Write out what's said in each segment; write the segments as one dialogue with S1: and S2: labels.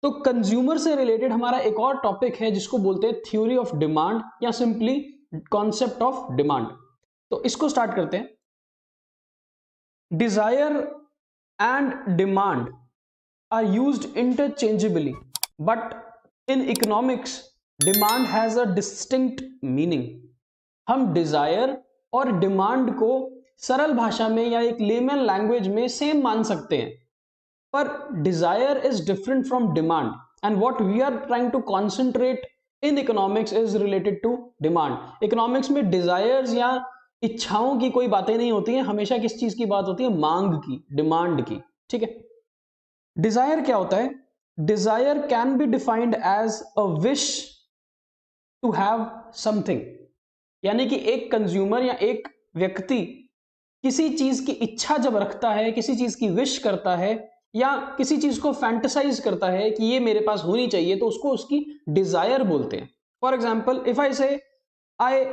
S1: तो कंज्यूमर से रिलेटेड हमारा एक और टॉपिक है जिसको बोलते हैं थ्योरी ऑफ डिमांड या सिंपली कॉन्सेप्ट ऑफ डिमांड। तो इसको स्टार्ट करते हैं। Desire and demand are used interchangeably, but in economics demand has a distinct meaning. हम डिजायर और डिमांड को सरल भाषा में या एक लेमन लैंग्वेज में सेम मान सकते हैं, पर desire is different from demand, and what we are trying to concentrate in economics is related to demand। economics में desires या इच्छाओं की कोई बातें नहीं होती हैं, हमेशा किस चीज की बात होती है? मांग की, डिमांड की। ठीक है। desire क्या होता है? desire can be defined as a wish to have something, यानी कि एक कंज्यूमर या एक व्यक्ति किसी चीज की इच्छा जब रखता है, किसी चीज की विश करता है या किसी चीज को फैंटेसाइज करता है कि ये मेरे पास होनी चाहिए, तो उसको उसकी डिजायर बोलते हैं। For example, if I say I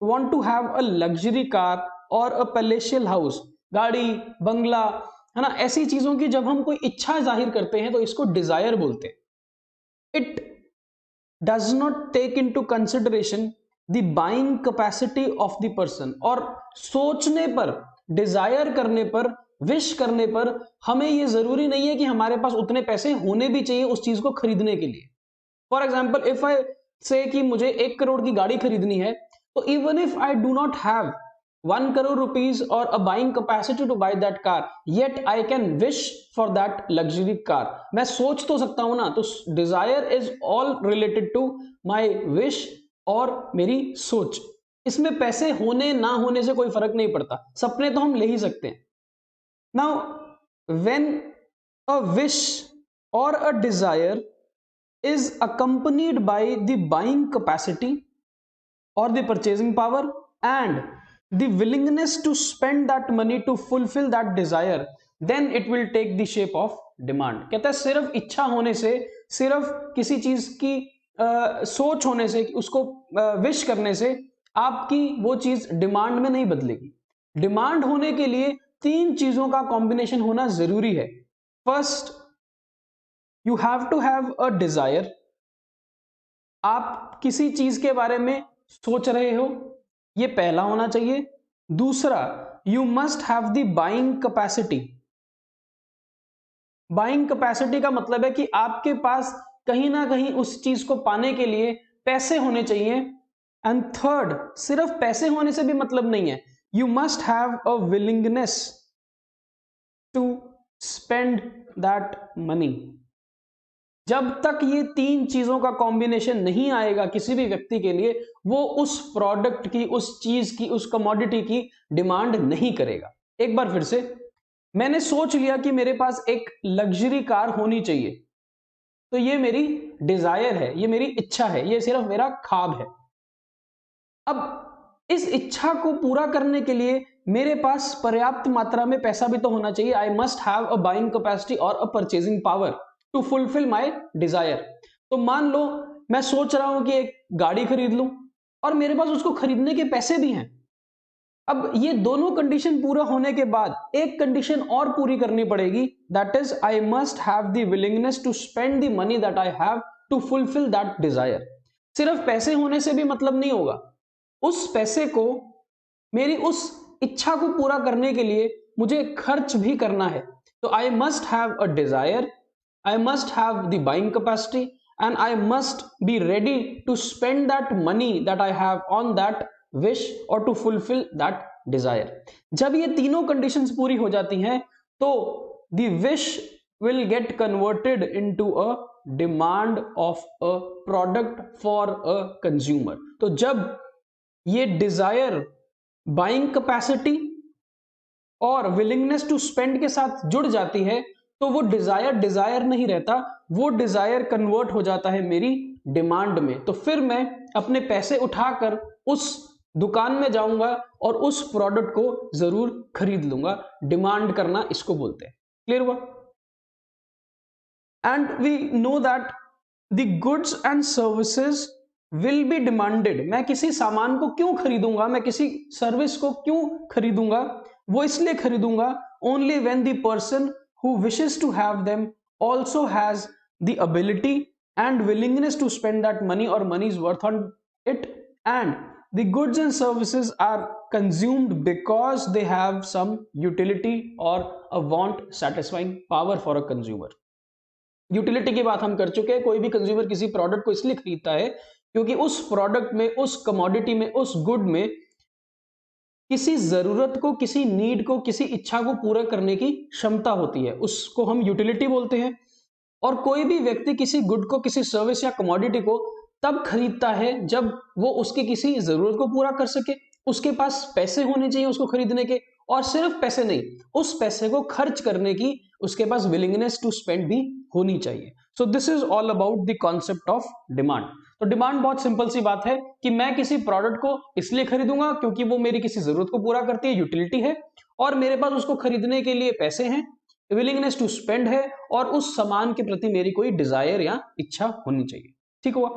S1: want to have a luxury car और अ पैलेशियल हाउस, गाड़ी, बंगला, है ना, ऐसी चीजों की जब हम कोई इच्छा जाहिर करते हैं तो इसको डिजायर बोलते हैं। It does not take into consideration the buying capacity of the person, और सोचने पर, डिजायर करने पर, विश करने पर हमें यह जरूरी नहीं है कि हमारे पास उतने पैसे होने भी चाहिए उस चीज को खरीदने के लिए। फॉर एग्जाम्पल, इफ आई से कि मुझे 1 करोड़ की गाड़ी खरीदनी है, तो even if I do not have 1 crore rupees और a buying capacity to buy that car, yet I can wish for that luxury car. मैं सोच तो सकता हूं ना। तो desire is all related to my wish और मेरी सोच। इसमें पैसे होने ना होने से कोई फर्क नहीं पड़ता, सपने तो हम ले ही सकते हैं। नाउ व्हेन अ विश और a desire is accompanied by the buying capacity or the purchasing power and the willingness to spend that money to fulfill that desire, then it will take the shape of demand। कहता है सिर्फ इच्छा होने से, सिर्फ किसी चीज की सोच होने से, उसको विश करने से आपकी वो चीज डिमांड में नहीं बदलेगी। डिमांड होने के लिए 3 चीजों का कॉम्बिनेशन होना जरूरी है। First, you have to have a desire. आप किसी चीज के बारे में सोच रहे हो, ये पहला होना चाहिए। दूसरा, you must have the buying capacity. Buying capacity का मतलब है कि आपके पास कहीं ना कहीं उस चीज को पाने के लिए पैसे होने चाहिए। एंड थर्ड, सिर्फ पैसे होने से भी मतलब नहीं है, you must have a willingness to spend that money. जब तक ये 3 चीजों का कॉम्बिनेशन नहीं आएगा किसी भी व्यक्ति के लिए, वो उस प्रोडक्ट की, उस चीज की, उस कमोडिटी की डिमांड नहीं करेगा। एक बार फिर से, मैंने सोच लिया कि मेरे पास एक लग्जरी कार होनी चाहिए, तो ये मेरी डिजायर है, ये मेरी इच्छा है, ये सिर्फ मेरा ख्वाब है। अब इस इच्छा को पूरा करने के लिए मेरे पास पर्याप्त मात्रा में पैसा भी तो होना चाहिए। I must have a buying capacity और a purchasing power to fulfil my desire. तो मान लो मैं सोच रहा हूं कि एक गाड़ी खरीद लूं और मेरे पास उसको खरीदने के पैसे भी हैं। अब ये दोनों कंडीशन पूरा होने के बाद एक कंडीशन और पूरी करनी पड़ेगी, that is I must have the willingness to spend the money that I have to fulfil that desire. सिर्फ पैसे होने से भी मतलब नहीं होगा, उस पैसे को, मेरी उस इच्छा को पूरा करने के लिए मुझे खर्च भी करना है। तो आई must have a Dzire, I must have the buying capacity, and I must be ready to spend that money that I have on that wish or to fulfill that desire। जब ये तीनों conditions पूरी हो जाती हैं तो the wish will get converted into a demand of a product for a consumer। तो जब ये desire buying capacity और willingness to spend के साथ जुड़ जाती है, तो वो डिजायर डिजायर नहीं रहता, वो डिजायर कन्वर्ट हो जाता है मेरी डिमांड में। तो फिर मैं अपने पैसे उठाकर उस दुकान में जाऊंगा और उस प्रोडक्ट को जरूर खरीद लूंगा। डिमांड करना इसको बोलते हैं। क्लियर हुआ? And we know that the goods and services will be demanded. मैं किसी सामान को क्यों खरीदूंगा, मैं किसी सर्विस को क्यों खरीदूंगा? वो इसलिए खरीदूंगा only when the person who wishes to have them also has the ability and willingness to spend that money or money's worth on it, and the goods and services are consumed because they have some utility or a want satisfying power for a consumer. Utility की बात हम कर चुके हैं, कोई भी consumer किसी product को इसलिए खरीदता है क्योंकि उस प्रोडक्ट में, उस कमोडिटी में, उस गुड में किसी जरूरत को, किसी नीड को, किसी इच्छा को पूरा करने की क्षमता होती है, उसको हम यूटिलिटी बोलते हैं। और कोई भी व्यक्ति किसी गुड को, किसी सर्विस या कमोडिटी को तब खरीदता है जब वो उसकी किसी जरूरत को पूरा कर सके, उसके पास पैसे होने चाहिए उसको खरीदने के, और सिर्फ पैसे नहीं, उस पैसे को खर्च करने की उसके पास विलिंगनेस टू स्पेंड भी होनी चाहिए। So this is all about the concept of demand. तो डिमांड बहुत सिंपल सी बात है कि मैं किसी प्रोडक्ट को इसलिए खरीदूंगा क्योंकि वो मेरी किसी जरूरत को पूरा करती है, यूटिलिटी है, और मेरे पास उसको खरीदने के लिए पैसे हैं, विलिंगनेस टू स्पेंड है, और उस सामान के प्रति मेरी कोई डिजायर या इच्छा होनी चाहिए। ठीक हुआ।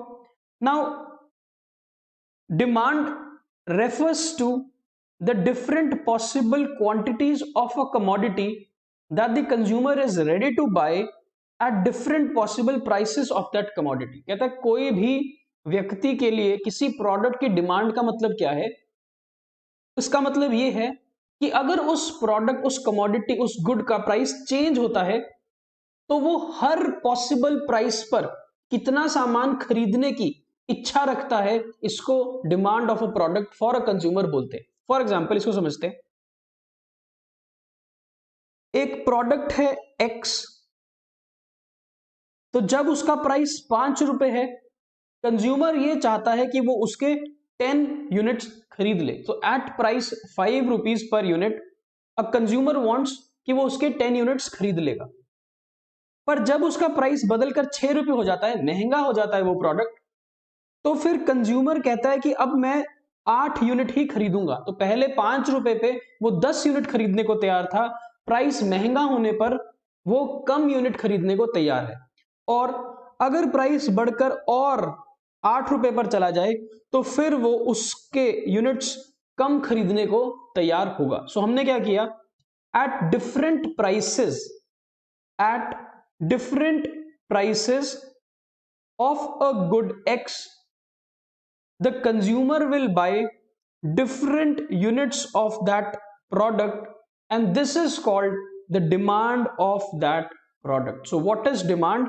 S1: Now demand refers to the different possible quantities of a commodity that the consumer is ready to buy at different possible prices of that commodity। कहता है कोई भी व्यक्ति के लिए किसी प्रोडक्ट की डिमांड का मतलब क्या है? उसका मतलब ये है कि अगर उस प्रोडक्ट, उस कमोडिटी, उस गुड का प्राइस चेंज होता है तो वो हर पॉसिबल प्राइस पर कितना सामान खरीदने की इच्छा रखता है, इसको demand of a product for a consumer बोलते हैं। फॉर एग्जाम्पल इसको समझते हैं, एक प्रोडक्ट है एक्स, तो जब उसका प्राइस 5 रुपए है, कंज्यूमर ये चाहता है कि वो उसके 10 यूनिट्स खरीद ले। तो at price 5 rupees per unit a consumer wants कि वो उसके 10 यूनिट्स खरीद लेगा। पर जब उसका प्राइस बदलकर 6 रुपए हो जाता है, महंगा हो जाता है वो प्रोडक्ट, तो फिर कंज्यूमर कहता है कि अब मैं 8 यूनिट ही खरीदूंगा। तो पहले 5 रुपए पे वो 10 यूनिट खरीदने को तैयार था, प्राइस महंगा होने पर वो कम यूनिट खरीदने को तैयार है। और अगर प्राइस बढ़कर और 8 रुपए पर चला जाए तो फिर वो उसके यूनिट्स कम खरीदने को तैयार होगा। सो हमने क्या किया, at different prices of a good x the consumer will buy different units of that product, and this is called the demand of that product. So what is demand?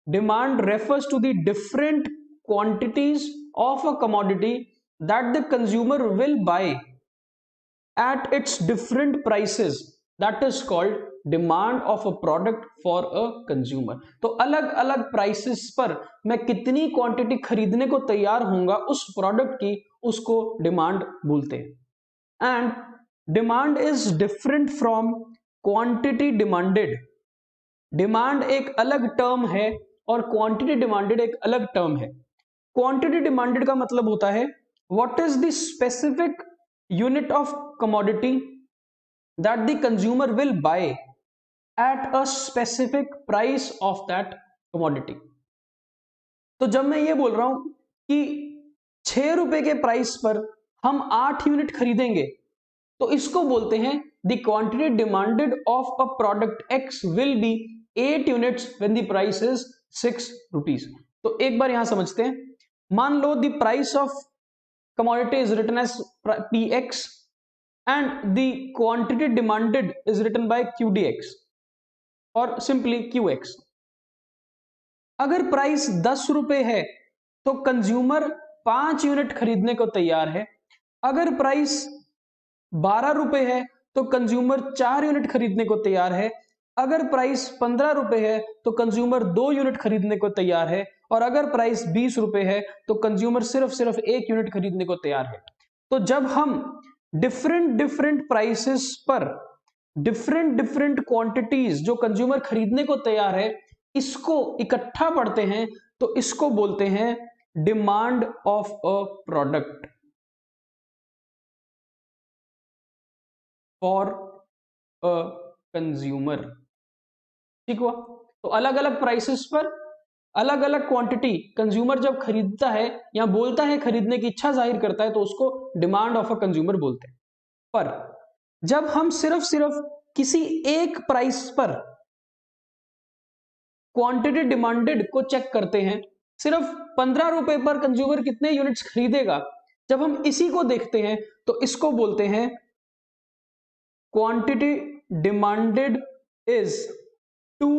S1: Demand refers to the different quantities of a commodity that the consumer will buy at its different prices. That is called demand of a product for a consumer. तो अलग अलग prices पर मैं कितनी quantity खरीदने को तैयार होऊंगा उस प्रोडक्ट की, उसको डिमांड बोलते हैं। And demand is different from quantity demanded. Demand एक अलग टर्म है और क्वांटिटी डिमांडेड एक अलग टर्म है। क्वांटिटी डिमांडेड का मतलब होता है what is the specific unit of commodity that the consumer will buy at a specific price of that commodity। तो जब मैं ये बोल रहा हूं कि 6 रुपए के प्राइस पर हम 8 यूनिट खरीदेंगे, तो इसको बोलते हैं the quantity demanded of a product X will be 8 units when the price is 6 rupees. तो एक बार यहां समझते हैं, मान लो the price of commodity is written as P X and the quantity demanded is written by QDX or simply QX। अगर price 10 रुपए है तो कंज्यूमर 5 यूनिट खरीदने को तैयार है। अगर प्राइस 12 रुपए है तो कंज्यूमर 4 यूनिट खरीदने को तैयार है। अगर प्राइस 15 रुपए है तो कंज्यूमर 2 यूनिट खरीदने को तैयार है। और अगर प्राइस 20 रुपए है तो कंज्यूमर सिर्फ 1 यूनिट खरीदने को तैयार है। तो जब हम डिफरेंट प्राइसेस पर डिफरेंट क्वांटिटीज जो कंज्यूमर खरीदने को तैयार है, इसको इकट्ठा पढ़ते हैं तो इसको बोलते हैं demand of a product for a consumer. ठीक हुआ। तो अलग अलग प्राइसेस पर अलग अलग क्वांटिटी कंज्यूमर जब खरीदता है या बोलता है, खरीदने की इच्छा जाहिर करता है, तो उसको डिमांड ऑफ अ कंज्यूमर बोलते हैं। पर जब हम सिर्फ किसी एक प्राइस पर क्वांटिटी डिमांडेड को चेक करते हैं, सिर्फ 15 रुपए पर कंज्यूमर कितने यूनिट्स खरीदेगा, जब हम इसी को देखते हैं तो इसको बोलते हैं quantity demanded is 2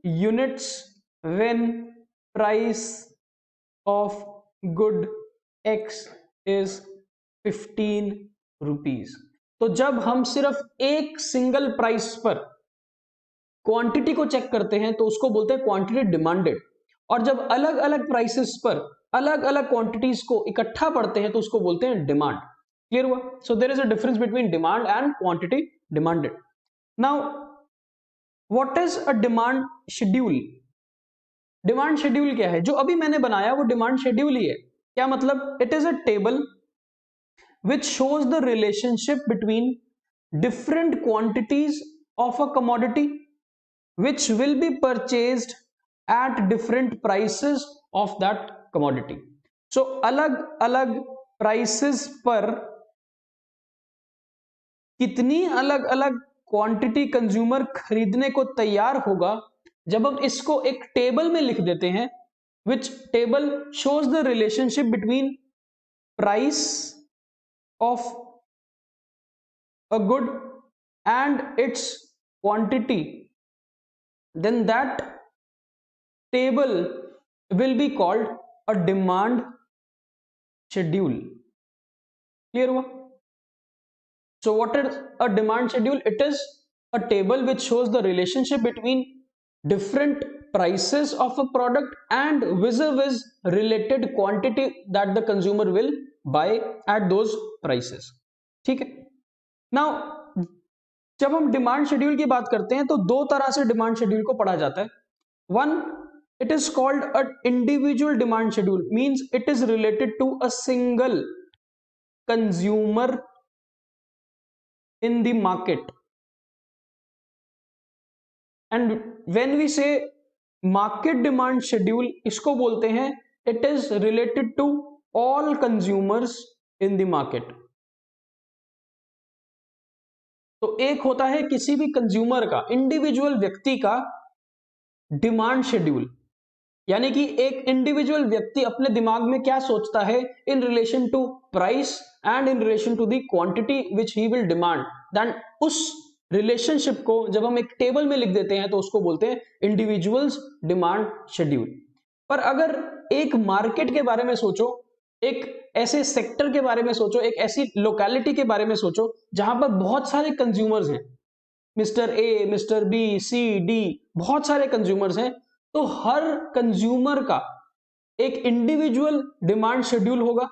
S1: units when price of good x is 15 rupees. तो जब हम सिर्फ एक सिंगल प्राइस पर क्वांटिटी को चेक करते हैं तो उसको बोलते हैं क्वांटिटी डिमांडेड, और जब अलग अलग प्राइसेस पर अलग अलग क्वांटिटीज को इकट्ठा पढ़ते हैं तो उसको बोलते हैं डिमांड। क्लियर हुआ? So there is a difference between demand and quantity demanded. Now what is a demand schedule? Demand schedule क्या है? जो अभी मैंने बनाया वो डिमांड शेड्यूल ही है। क्या मतलब? It is a table which shows the relationship between different quantities of a commodity which will be purchased at different prices of that commodity. So अलग अलग prices पर कितनी अलग अलग क्वांटिटी कंज्यूमर खरीदने को तैयार होगा, जब हम इसको एक टेबल में लिख देते हैं, which table shows the relationship between price of a good and its quantity, then that table will be called a demand schedule. Clear hua? So what is a demand schedule? It is a table which shows the relationship between different prices of a product and vis-a-vis related quantity that the consumer will buy at those prices. ठीक है? Now जब हम demand schedule की बात करते हैं तो दो तरह से डिमांड शेड्यूल को पढ़ा जाता है। One, it is called a individual demand schedule, means it is related to a single consumer in the market, and when we say market demand schedule, इसको बोलते हैं it is related to all consumers in the market. तो एक होता है किसी भी consumer का, इंडिविजुअल व्यक्ति का डिमांड शेड्यूल, यानी कि एक इंडिविजुअल व्यक्ति अपने दिमाग में क्या सोचता है in relation to price and in relation to the quantity which he will demand, then उस रिलेशनशिप को जब हम एक टेबल में लिख देते हैं तो उसको बोलते हैं इंडिविजुअल्स डिमांड शेड्यूल। पर अगर एक मार्केट के बारे में सोचो, एक ऐसे सेक्टर के बारे में सोचो, एक ऐसी लोकेलिटी के बारे में सोचो जहां पर बहुत सारे कंज्यूमर्स हैं, mister A, mister B, C, D, बहुत सारे कंज्यूमर्स हैं, तो हर कंज्यूमर का एक इंडिविजुअल डिमांड शेड्यूल होगा,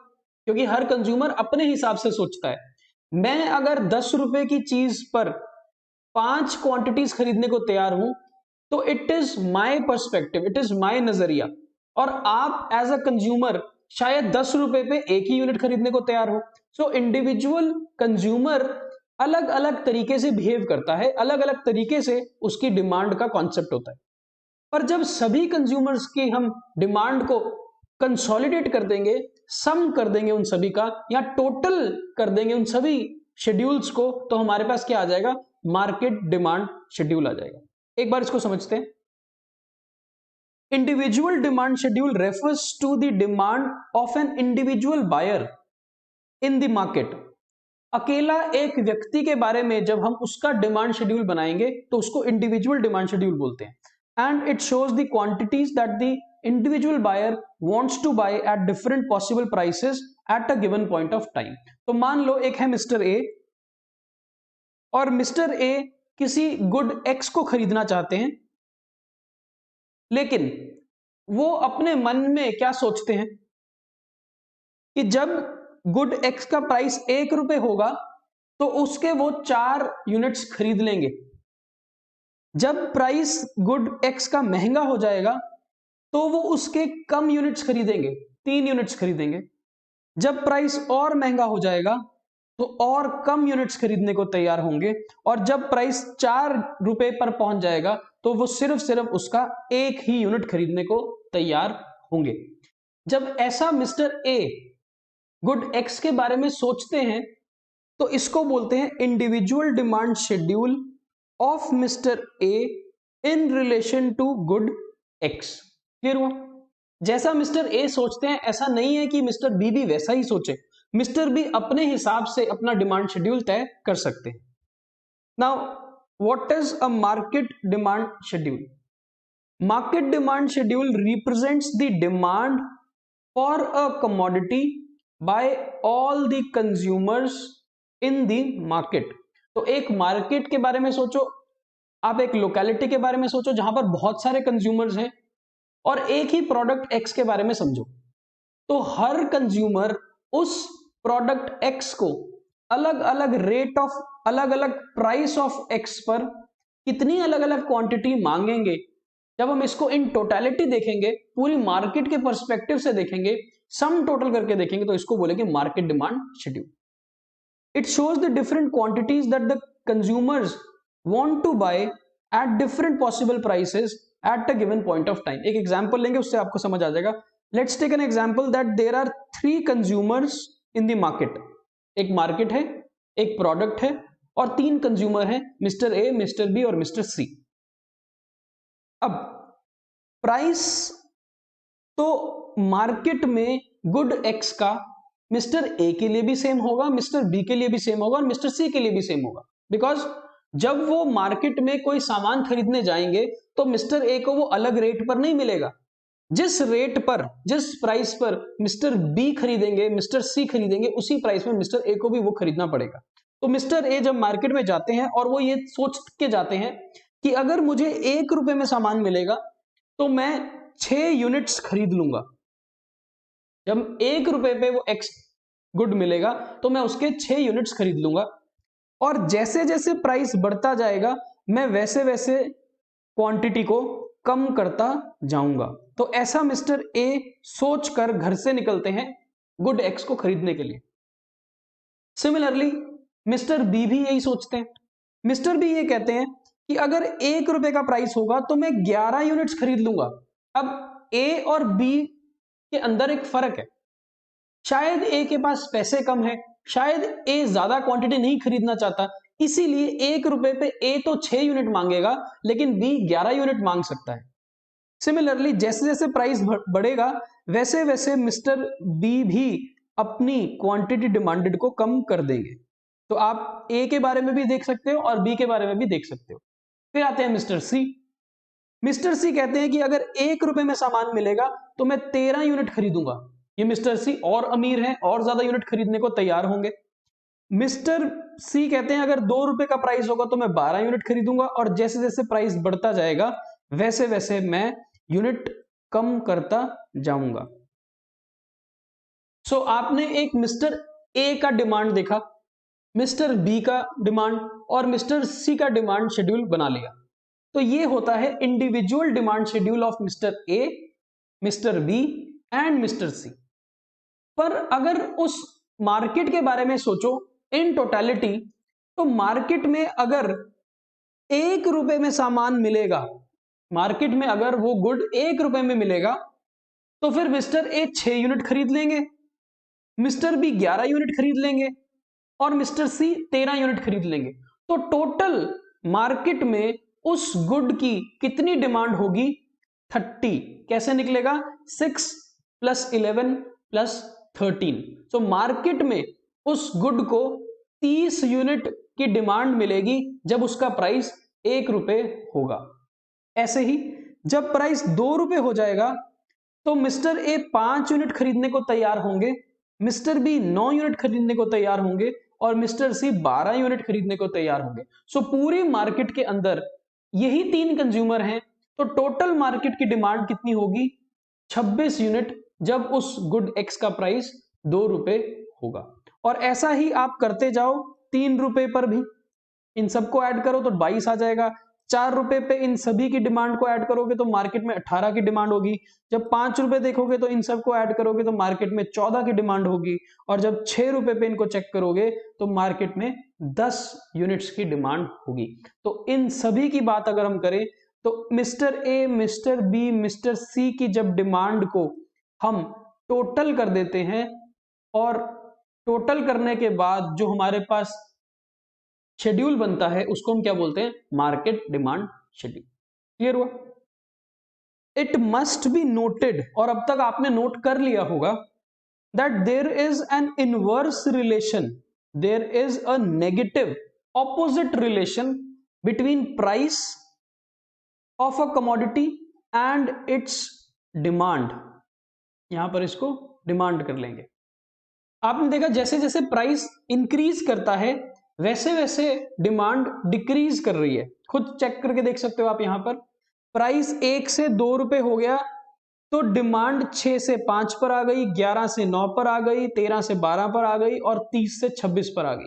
S1: क्योंकि हर कंज्यूमर अपने हिसाब से सोचता है। मैं अगर 10 रुपए की चीज पर 5 क्वांटिटीज खरीदने को तैयार हूं तो it is my perspective, it is my नजरिया, और आप एज अ कंज्यूमर शायद 10 रुपए पे एक ही यूनिट खरीदने को तैयार हो। सो इंडिविजुअल कंज्यूमर अलग अलग तरीके से बिहेव करता है, अलग अलग तरीके से उसकी डिमांड का कॉन्सेप्ट होता है। पर जब सभी कंज्यूमर्स की हम डिमांड को कंसोलिडेट कर देंगे, सम कर देंगे उन सभी का, या टोटल कर देंगे उन सभी शेड्यूल्स को, तो हमारे पास क्या आ जाएगा? मार्केट डिमांड शेड्यूल आ जाएगा। एक बार इसको समझते हैं। Individual demand schedule refers to the demand of an individual buyer in the market. अकेला एक व्यक्ति के बारे में जब हम उसका डिमांड शेड्यूल बनाएंगे तो उसको इंडिविजुअल डिमांड शेड्यूल बोलते हैं, and it shows the quantities that the individual buyer wants to buy at different possible prices at a given point of time. तो मान लो एक है मिस्टर ए, और मिस्टर ए किसी गुड एक्स को खरीदना चाहते हैं, लेकिन वो अपने मन में क्या सोचते हैं कि जब गुड एक्स का प्राइस 1 रुपए होगा तो उसके वो 4 यूनिट्स खरीद लेंगे। जब प्राइस गुड एक्स का महंगा हो जाएगा तो वो उसके कम यूनिट्स खरीदेंगे, 3 यूनिट्स खरीदेंगे। जब प्राइस और महंगा हो जाएगा तो और कम यूनिट्स खरीदने को तैयार होंगे, और जब प्राइस 4 रुपए पर पहुंच जाएगा तो वो सिर्फ उसका एक ही यूनिट खरीदने को तैयार होंगे। जब ऐसा मिस्टर ए गुड एक्स के बारे में सोचते हैं तो इसको बोलते हैं individual demand schedule of Mr. A in relation to good x. Clear हुआ? जैसा मिस्टर ए सोचते हैं ऐसा नहीं है कि मिस्टर बी भी वैसा ही सोचे। मिस्टर बी अपने हिसाब से अपना डिमांड शेड्यूल तय कर सकते हैं। Now what is a market demand schedule? Market demand schedule represents the demand for a commodity by all the consumers in the market। तो एक मार्केट के बारे में सोचो, आप एक लोकेलिटी के बारे में सोचो जहां पर बहुत सारे कंज्यूमर्स हैं, और एक ही प्रोडक्ट एक्स के बारे में समझो। तो हर कंज्यूमर उस प्रोडक्ट एक्स को अलग अलग रेट ऑफ, अलग अलग प्राइस ऑफ एक्स पर कितनी अलग अलग क्वांटिटी मांगेंगे। जब हम इसको इन टोटलिटी देखेंगे, पूरी मार्केट के पर्सपेक्टिव से देखेंगे, सम टोटल करके देखेंगे, तो इसको बोलेंगे market demand schedule. It shows the different quantities that the consumers want to buy at different possible prices at a given point of time. एक एग्जांपल लेंगे, उससे आपको समझ आ जाएगा। Let's take an example that there are 3 consumers in the market. एक market है, एक प्रोडक्ट है, और 3 कंज्यूमर हैं, मिस्टर ए, मिस्टर बी और मिस्टर सी। अब प्राइस तो मार्केट में गुड एक्स का मिस्टर ए के लिए भी सेम होगा, मिस्टर बी के लिए भी सेम होगा और मिस्टर सी के लिए भी सेम होगा। बिकॉज जब वो मार्केट में कोई सामान खरीदने जाएंगे तो मिस्टर ए को वो अलग रेट पर नहीं मिलेगा। जिस रेट पर, जिस प्राइस पर मिस्टर बी खरीदेंगे, मिस्टर सी खरीदेंगे, उसी प्राइस में मिस्टर ए को भी वो खरीदना पड़ेगा। तो मिस्टर ए जब मार्केट में जाते हैं और वो ये सोच के जाते हैं कि अगर मुझे 1 रुपए में सामान मिलेगा तो मैं 6 यूनिट्स खरीद लूंगा। जब 1 रुपए पे वो एक्स गुड मिलेगा तो मैं उसके 6 यूनिट्स खरीद लूंगा, और जैसे जैसे प्राइस बढ़ता जाएगा मैं वैसे वैसे क्वांटिटी को कम करता जाऊंगा। तो ऐसा मिस्टर ए सोचकर घर से निकलते हैं गुड एक्स को खरीदने के लिए। सिमिलरली मिस्टर बी भी यही सोचते हैं। मिस्टर बी ये कहते हैं कि अगर 1 रुपए का प्राइस होगा तो मैं 11 यूनिट्स खरीद लूंगा। अब ए और बी के अंदर एक फर्क है। शायद ए के पास पैसे कम है, शायद ए ज्यादा क्वांटिटी नहीं खरीदना चाहता, इसीलिए 1 रुपए पे ए तो 6 यूनिट मांगेगा लेकिन बी 11 यूनिट मांग सकता है। सिमिलरली जैसे जैसे प्राइस बढ़ेगा वैसे वैसे मिस्टर बी भी अपनी क्वांटिटी डिमांडेड को कम कर देंगे। तो आप ए के बारे में भी देख सकते हो और बी के बारे में भी देख सकते हो। फिर आते हैं मिस्टर सी। मिस्टर सी कहते हैं कि अगर 1 रुपए में सामान मिलेगा तो मैं 13 यूनिट खरीदूंगा। ये मिस्टर सी और अमीर हैं और ज्यादा यूनिट खरीदने को तैयार होंगे। मिस्टर सी कहते हैं अगर 2 रुपए का प्राइस होगा तो मैं 12 यूनिट खरीदूंगा, और जैसे जैसे प्राइस बढ़ता जाएगा वैसे वैसे मैं यूनिट कम करता जाऊंगा। सो आपने एक मिस्टर ए का डिमांड देखा, मिस्टर बी का डिमांड और मिस्टर सी का डिमांड शेड्यूल बना लिया। तो ये होता है individual demand schedule of mister A, mister B and mister C. पर अगर उस मार्केट के बारे में सोचो इन टोटलिटी, तो मार्केट में अगर 1 रुपए में सामान मिलेगा, मार्केट में अगर वो गुड 1 रुपए में मिलेगा तो फिर मिस्टर ए 6 यूनिट खरीद लेंगे, मिस्टर बी 11 यूनिट खरीद लेंगे और मिस्टर सी 13 यूनिट खरीद लेंगे। तो टोटल मार्केट में उस गुड की कितनी डिमांड होगी? 30। कैसे निकलेगा? 6 + 11 + 13। तो मार्केट में उस गुड को 30 यूनिट की डिमांड मिलेगी जब उसका प्राइस 1 रुपए होगा। ऐसे ही जब प्राइस 2 रुपए हो जाएगा तो मिस्टर ए 5 यूनिट खरीदने को तैयार होंगे, मिस्टर बी 9 यूनिट खरीदने को तैयार होंगे और मिस्टर सी 12 यूनिट खरीदने को तैयार होंगे। सो पूरी मार्केट के अंदर यही 3 कंज्यूमर हैं, तो टोटल मार्केट की डिमांड कितनी होगी? 26 यूनिट, जब उस गुड एक्स का प्राइस 2 रुपए होगा। और ऐसा ही आप करते जाओ 3 रुपए पर भी, इन सबको ऐड करो तो 22 आ जाएगा। 4 रुपए पे इन सभी की डिमांड को ऐड करोगे तो मार्केट में 18 की डिमांड होगी। जब 5 रुपए देखोगे तो इन सबको ऐड करोगे तो मार्केट में 14 की डिमांड होगी, और जब 6 रुपए पे इनको चेक करोगे तो मार्केट में 10 यूनिट्स की डिमांड होगी। तो इन सभी की बात अगर हम करें तो mister A, mister B, mister C की जब डिमांड को हम टोटल कर देते हैं, और टोटल करने के बाद जो हमारे पास शेड्यूल बनता है उसको हम क्या बोलते हैं? Market demand schedule. क्लियर हुआ? इट मस्ट बी नोटेड, और अब तक आपने नोट कर लिया होगा, that there is an inverse relation, there is a negative opposite relation between price of a commodity and its demand. यहां पर इसको डिमांड कर लेंगे। आपने देखा जैसे जैसे प्राइस इंक्रीज करता है वैसे वैसे डिमांड डिक्रीज कर रही है। खुद चेक करके देख सकते हो आप, यहां पर प्राइस 1 से 2 रुपए हो गया तो डिमांड 6 से 5 पर आ गई, 11 से 9 पर आ गई, 13 से 12 पर आ गई और 30 से 26 पर आ गई।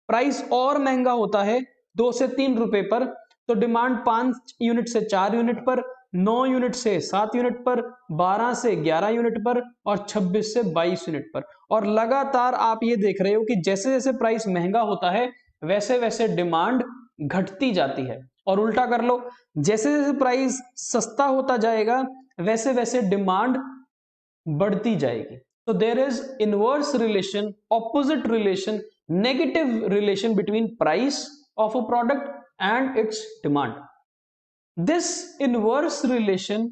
S1: प्राइस और महंगा होता है 2 से 3 रुपए पर, तो डिमांड 5 यूनिट से 4 यूनिट पर, 9 यूनिट से 7 यूनिट पर, 12 से 11 यूनिट पर और 26 से 22 यूनिट पर। और लगातार आप ये देख रहे हो कि जैसे जैसे प्राइस महंगा होता है वैसे वैसे डिमांड घटती जाती है, और उल्टा कर लो, जैसे जैसे प्राइस सस्ता होता जाएगा वैसे वैसे डिमांड बढ़ती जाएगी। तो there is inverse relation, opposite relation, negative relation between price of a product and its demand. This inverse relation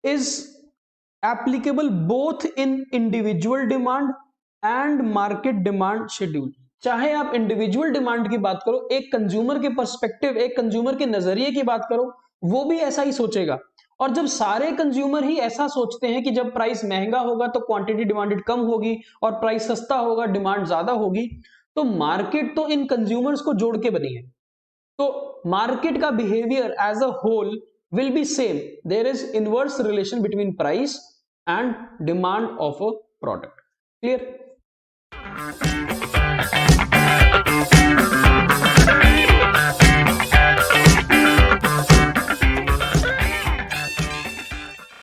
S1: is applicable both in individual demand and market demand schedule. चाहे आप इंडिविजुअल डिमांड की बात करो, एक consumer के perspective, एक consumer के नजरिए की बात करो, वो भी ऐसा ही सोचेगा। और जब सारे कंज्यूमर ही ऐसा सोचते हैं कि जब प्राइस महंगा होगा तो क्वांटिटी डिमांडेड कम होगी और प्राइस सस्ता होगा डिमांड ज्यादा होगी, तो मार्केट तो इन कंज्यूमर्स को जोड़ के बनी है। तो मार्केट का behaviour as a whole will be same, there is inverse relation between price and demand of a product. Clear?